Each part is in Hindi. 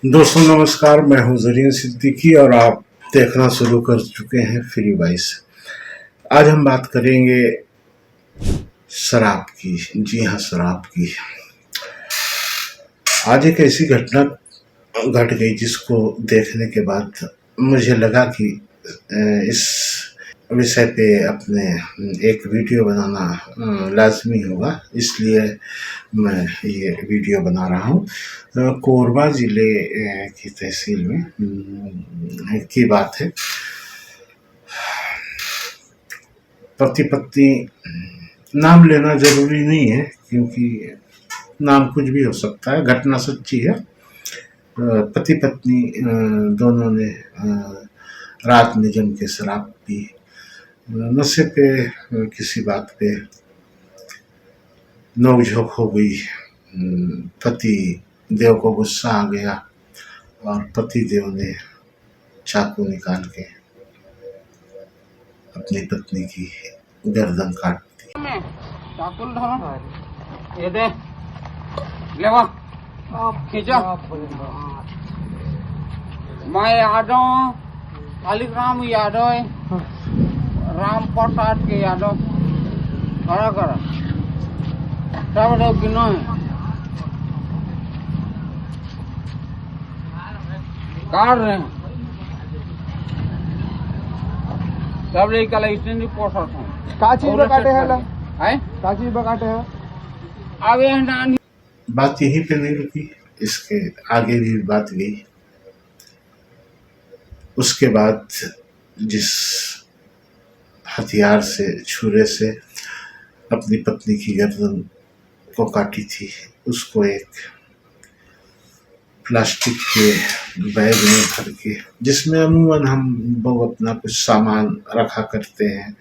दोस्तों नमस्कार, मैं हूं जरीन सिद्दीकी और आप देखना शुरू कर चुके हैं फ्री वॉइस। आज हम बात करेंगे शराब की। जी हाँ, शराब की। आज एक ऐसी घटना घट गई जिसको देखने के बाद मुझे लगा कि इस विषय पे अपने एक वीडियो बनाना लाजमी होगा, इसलिए मैं ये वीडियो बना रहा हूँ। कोरबा ज़िले की तहसील में की बात है। पति पत्नी, नाम लेना ज़रूरी नहीं है क्योंकि नाम कुछ भी हो सकता है, घटना सच्ची है। पति पत्नी दोनों ने रात में जम के शराब पी। नशे पे किसी बात पे नोक-झोंक हो गई। पति देव को गुस्सा आ गया और पति देव ने चाकू निकाल के अपनी पत्नी की गर्दन काट दी। ये दे लेवा खींचा। मैं यादव कालीराम यादव राम प्रसाद के यादव खड़ा करा सब लोग गिनो है काट रहे हैं सब लोग कल स्टैंड पोस्ट हैं। का चीज पे काटे हैं लोग? हैं का चीज पे काटे हैं? आगे नानी बात यहीं पे नहीं रुकी, इसके आगे भी बात गई। उसके बाद जिस हथियार से, छुरे से अपनी पत्नी की गर्दन को काटी थी, उसको एक प्लास्टिक के बैग में भर के, जिसमें अमूमन हम लोग अपना कुछ सामान रखा करते हैं,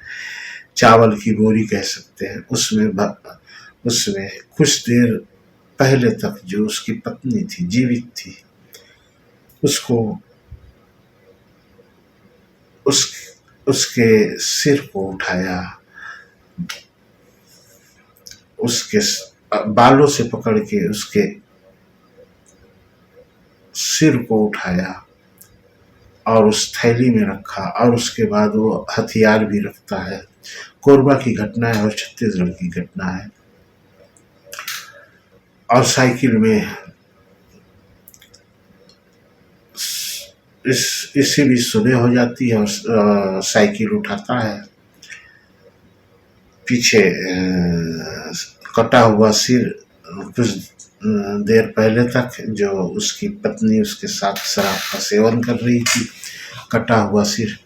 चावल की बोरी कह सकते हैं, उसमें कुछ देर पहले तक जो उसकी पत्नी थी, जीवित थी, उसको उसके सिर को उठाया, उसके बालों से पकड़ के उसके सिर को उठाया और उस थैली में रखा। और उसके बाद वो हथियार भी रखता है। कोरबा की घटना है और छत्तीसगढ़ की घटना है। और साइकिल में इसी भी सुबह हो जाती है और साइकिल उठाता है। पीछे कटा हुआ सिर कुछ देर पहले तक जो उसकी पत्नी उसके साथ शराब का सेवन कर रही थी, कटा हुआ सिर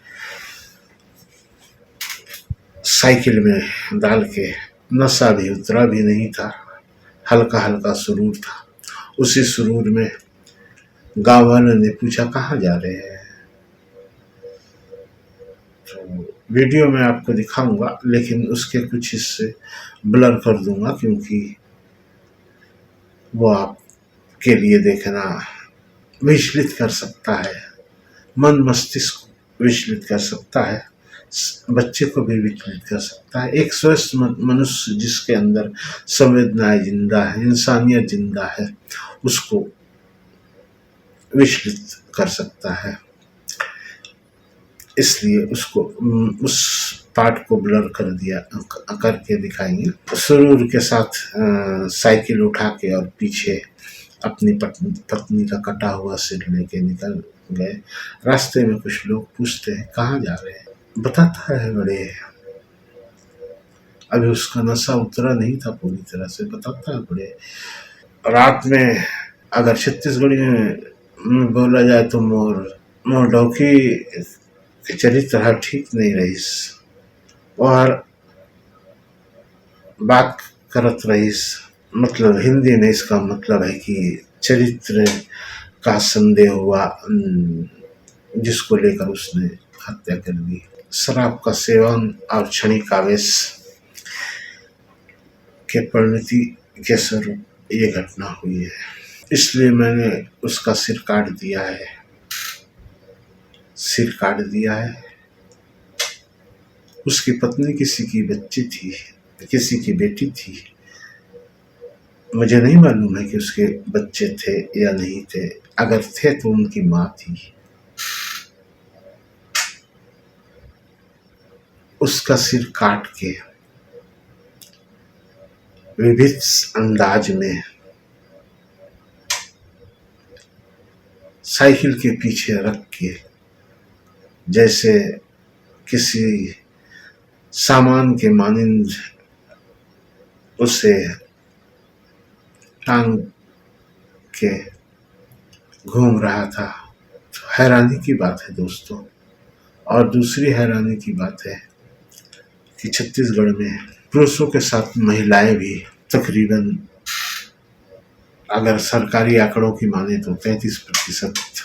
साइकिल में डाल के, नशा भी उतरा भी नहीं था, हल्का हल्का सुरूर था। उसी सुरूर में गाँव वालों ने पूछा कहाँ जा रहे हैं। तो वीडियो में आपको दिखाऊंगा, लेकिन उसके कुछ हिस्से ब्लर कर दूंगा क्योंकि वो आपके लिए देखना विचलित कर सकता है, मन मस्तिष्क को विचलित कर सकता है, बच्चे को भी विचलित कर सकता है। एक स्वस्थ मनुष्य जिसके अंदर संवेदनाएं जिंदा है, इंसानियत जिंदा है, उसको विचलित कर सकता है। इसलिए उसको उस पार्ट को ब्लर कर दिया करके दिखाएंगे। सुरूर के साथ साइकिल उठा के और पीछे अपनी पत्नी का कटा हुआ सिर लेके निकल गए। रास्ते में कुछ लोग पूछते हैं कहाँ जा रहे हैं, बताता है बड़े, अभी उसका नशा उतरा नहीं था पूरी तरह से, बताता है बड़े। रात में अगर छत्तीसगढ़ी में बोला जाए तो मोर डौकी चरित्र ठीक नहीं रहीस और बात करत रहीस। मतलब हिंदी में इसका मतलब है कि चरित्र का संदेह हुआ, जिसको लेकर उसने हत्या कर दी। शराब का सेवन और क्षणिक आवेश के परिणति के स्वरूप ये घटना हुई है। इसलिए मैंने उसका सिर काट दिया है, सिर काट दिया है। उसकी पत्नी किसी की बच्ची थी, किसी की बेटी थी। मुझे नहीं मालूम है कि उसके बच्चे थे या नहीं थे, अगर थे तो उनकी माँ थी। उसका सिर काट के विविध अंदाज में साइकिल के पीछे रख के जैसे किसी सामान के मानिंद उसे टांग के घूम रहा था। तो हैरानी की बात है दोस्तों। और दूसरी हैरानी की बात है कि छत्तीसगढ़ में पुरुषों के साथ महिलाएं भी तकरीबन, अगर सरकारी आंकड़ों की माने तो 33%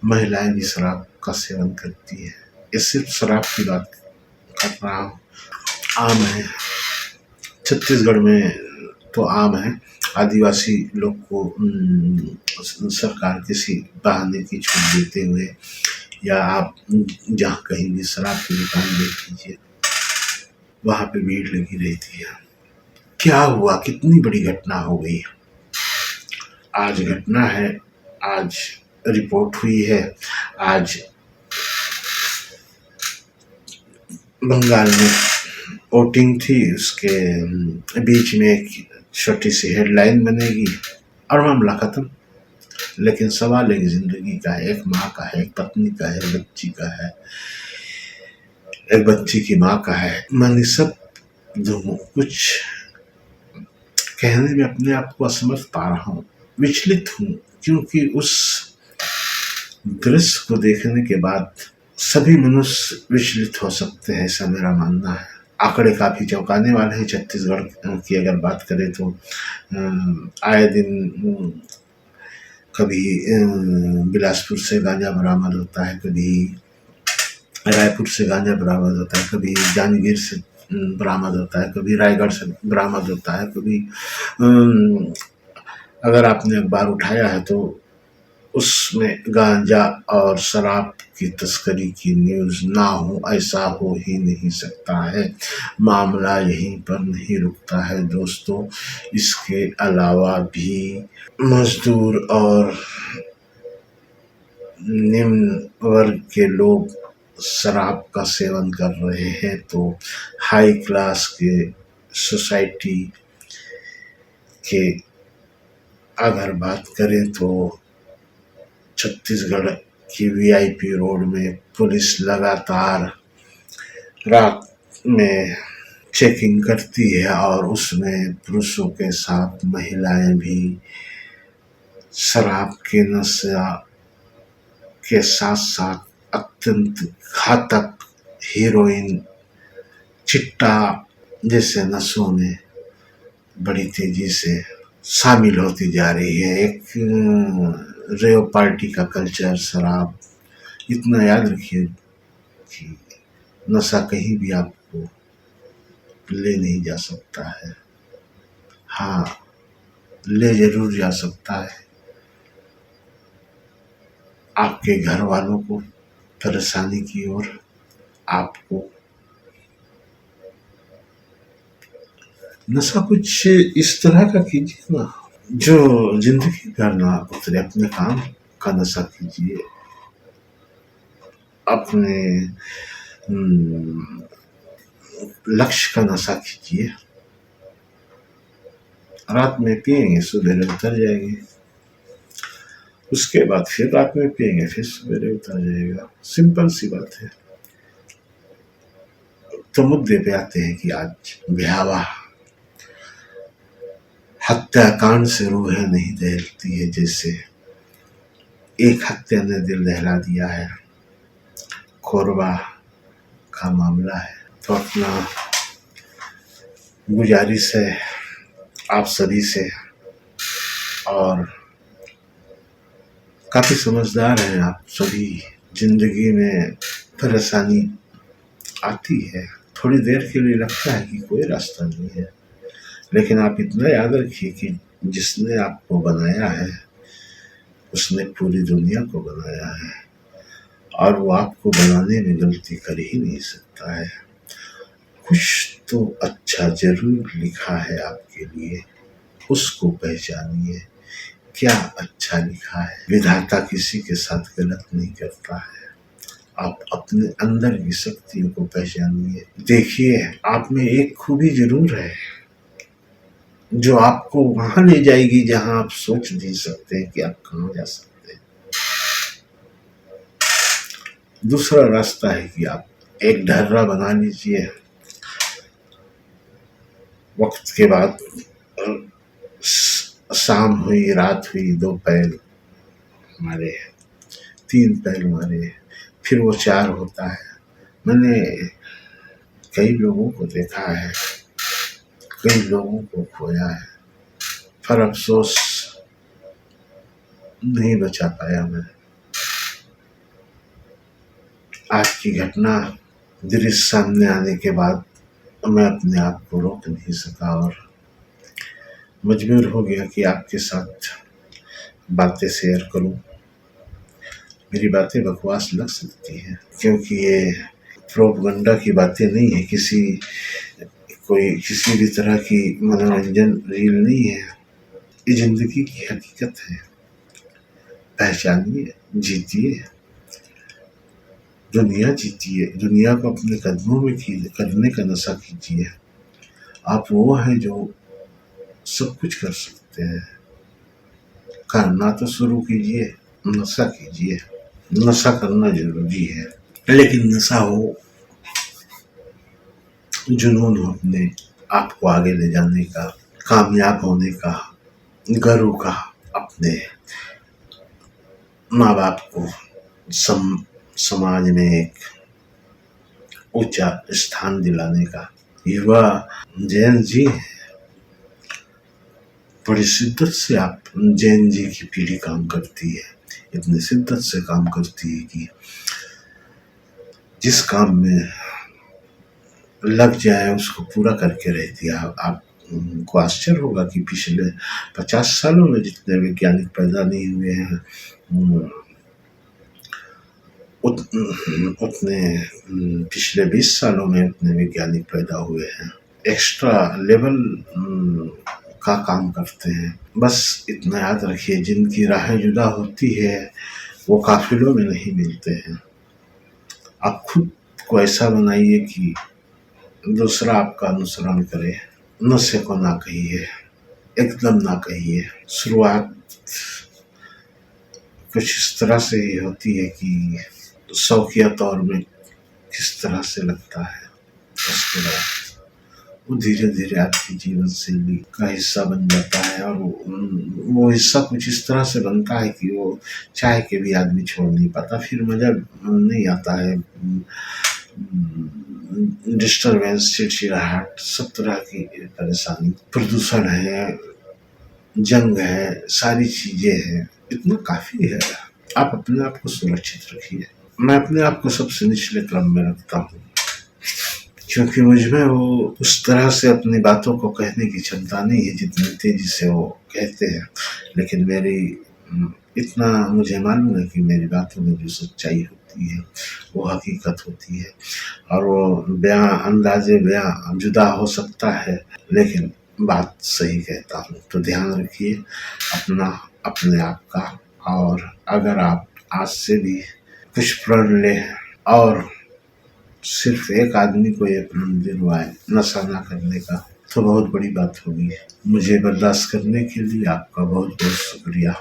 महिलाएं भी शराब का सेवन करती है। ये सिर्फ शराब की बात कर रहा हूँ, आम है छत्तीसगढ़ में तो आम है। आदिवासी लोग को सरकार किसी बहाने की छूट देते हुए या आप जहाँ कहीं भी शराब की दुकान देख लीजिए, वहाँ पे भीड़ लगी रहती है। क्या हुआ, कितनी बड़ी घटना हो गई। आज घटना है, आज रिपोर्ट हुई है। आज बंगाल में वोटिंग थी, उसके बीच में एक छोटी सी हेडलाइन बनेगी और मामला खत्म। लेकिन सवाल एक जिंदगी का है, एक माँ का है, एक पत्नी का है, एक बच्ची का है, एक बच्ची की माँ का है। मैं सब कुछ कहने में अपने आप को असमर्थ पा रहा हूँ, विचलित हूँ, क्योंकि उस दृश्य को देखने के बाद सभी मनुष्य विचलित हो सकते हैं, ऐसा मेरा मानना है। आंकड़े काफी चौंकाने वाले हैं। छत्तीसगढ़ की अगर बात करें तो आए दिन कभी बिलासपुर से गांजा बरामद होता है, कभी रायपुर से गांजा बरामद होता है, कभी जांजगीर से बरामद होता है, कभी रायगढ़ से बरामद होता है, कभी अगर आपने अखबार उठाया है तो उसमें गांजा और शराब की तस्करी की न्यूज़ ना हो, ऐसा हो ही नहीं सकता है। मामला यहीं पर नहीं रुकता है दोस्तों। इसके अलावा भी मजदूर और निम्न वर्ग के लोग शराब का सेवन कर रहे हैं, तो हाई क्लास के सोसाइटी के अगर बात करें तो छत्तीसगढ़ की वीआईपी रोड में पुलिस लगातार रात में चेकिंग करती है और उसमें पुरुषों के साथ महिलाएं भी शराब के नशा के साथ साथ अत्यंत घातक हीरोइन, चिट्टा जैसे नशों में बड़ी तेजी से शामिल होती जा रही है। एक रेव पार्टी का कल्चर, शराब, इतना याद रखिए कि नशा कहीं भी आपको ले नहीं जा सकता है। हाँ, ले जरूर जा सकता है, आपके घर वालों को परेशानी की ओर आपको। नशा कुछ इस तरह का कीजिए ना जो जिंदगी भर ना उतरे। अपने काम का नशा कीजिए, अपने लक्ष्य का नशा कीजिए। रात में पिएंगे, सुबह उतर जाएंगे, उसके बाद फिर रात में पिएंगे, फिर सवेरे उतर जाएगा। सिंपल सी बात है। तो मुद्दे पे आते हैं कि आज भयावह हत्याकांड से रूहें नहीं दहलती है, जैसे एक हत्या ने दिल दहला दिया है। कोरबा का मामला है। तो अपना गुजारिश है आप सभी से, और काफी समझदार हैं आप सभी। जिंदगी में परेशानी आती है, थोड़ी देर के लिए लगता है कि कोई रास्ता नहीं है, लेकिन आप इतना याद रखिए कि जिसने आपको बनाया है उसने पूरी दुनिया को बनाया है, और वो आपको बनाने में गलती कर ही नहीं सकता है। कुछ तो अच्छा जरूर लिखा है आपके लिए, उसको पहचानिए। क्या अच्छा लिखा है। विधाता किसी के साथ गलत नहीं करता है। आप अपने अंदर की शक्तियों को पहचानिए। देखिए, आप में एक खूबी जरूर है जो आपको वहां ले जाएगी जहां आप सोच नहीं सकते कि आप कहां जा सकते हैं। दूसरा रास्ता है कि आप एक ढर्रा बना लीजिए। वक्त के बाद शाम हुई, रात हुई, 2 पैर मारे, 3 पैर मारे, फिर वो 4 होता है। मैंने कई लोगों को देखा है, कई लोगों को खोया है, पर अफसोस नहीं बचा पाया मैं। आज की घटना दृश्य सामने आने के बाद मैं अपने आप को रोक नहीं सका और मजबूर हो गया कि आपके साथ बातें शेयर करूं। मेरी बातें बकवास लग सकती हैं क्योंकि ये प्रोपगंडा की बातें नहीं है, किसी भी तरह की मनोरंजन रील नहीं है। ये जिंदगी की हकीकत है। पहचानिए, जीतिए, दुनिया जीतिए, दुनिया को अपने कदमों में करने का नशा कीजिए। आप वो हैं जो सब कुछ कर सकते हैं। करना तो शुरू कीजिए, नशा कीजिए। नशा करना जरूरी है, लेकिन नशा हो, जुनून हो अपने आप को आगे ले जाने का, कामयाब होने का, गर्व का, अपने माँ बाप को समाज में एक ऊंचा स्थान दिलाने का। युवा जैन जी, बड़ी शिद्दत से आप जैन जी की पीढ़ी काम करती है, इतनी शिद्दत से काम करती है कि जिस काम में लग जाए उसको पूरा करके रहती है। आपको आश्चर्य होगा कि पिछले 50 सालों में जितने वैज्ञानिक पैदा नहीं हुए हैं, उतने पिछले 20 सालों में उतने वैज्ञानिक पैदा हुए हैं। एक्स्ट्रा लेवल का काम करते हैं। बस इतना याद रखिए, जिनकी राहें जुदा होती है वो काफिलों में नहीं मिलते हैं। आप खुद को ऐसा बनाइए कि दूसरा आपका अनुसरण करे। नशे को ना कहिए, एकदम ना कहिए। शुरुआत कुछ इस तरह से ही होती है कि शौकिया तौर में किस तरह से लगता है, उसके बाद वो धीरे धीरे आपकी जीवन शैली का हिस्सा बन जाता है। और वो हिस्सा कुछ इस तरह से बनता है कि वो चाह के भी आदमी छोड़ नहीं पाता। फिर मजा नहीं आता है। डिस्टर्बेंस, चिड़चिड़ाहट, सब तरह की परेशानी, प्रदूषण है, जंग है, सारी चीजें हैं, इतना काफी है। आप अपने आप को सुरक्षित रखिए। मैं अपने आप को सबसे निचले क्रम में रखता हूँ क्योंकि मुझमें वो उस तरह से अपनी बातों को कहने की क्षमता नहीं है जितनी तेजी से वो कहते हैं। लेकिन मेरी इतना मुझे मालूम है कि मेरी बातों में जो सच्चाई होती है वो हकीकत होती है। और वो अंदाजे बयां जुदा हो सकता है, लेकिन बात सही कहता हूँ। तो ध्यान रखिए अपने आप का। और अगर आप आज से भी कुछ प्रण ले और सिर्फ एक आदमी को ये प्रण दिलवाए नशा ना करने का, तो बहुत बड़ी बात होगी। मुझे बर्दाश्त करने के लिए आपका बहुत बहुत शुक्रिया।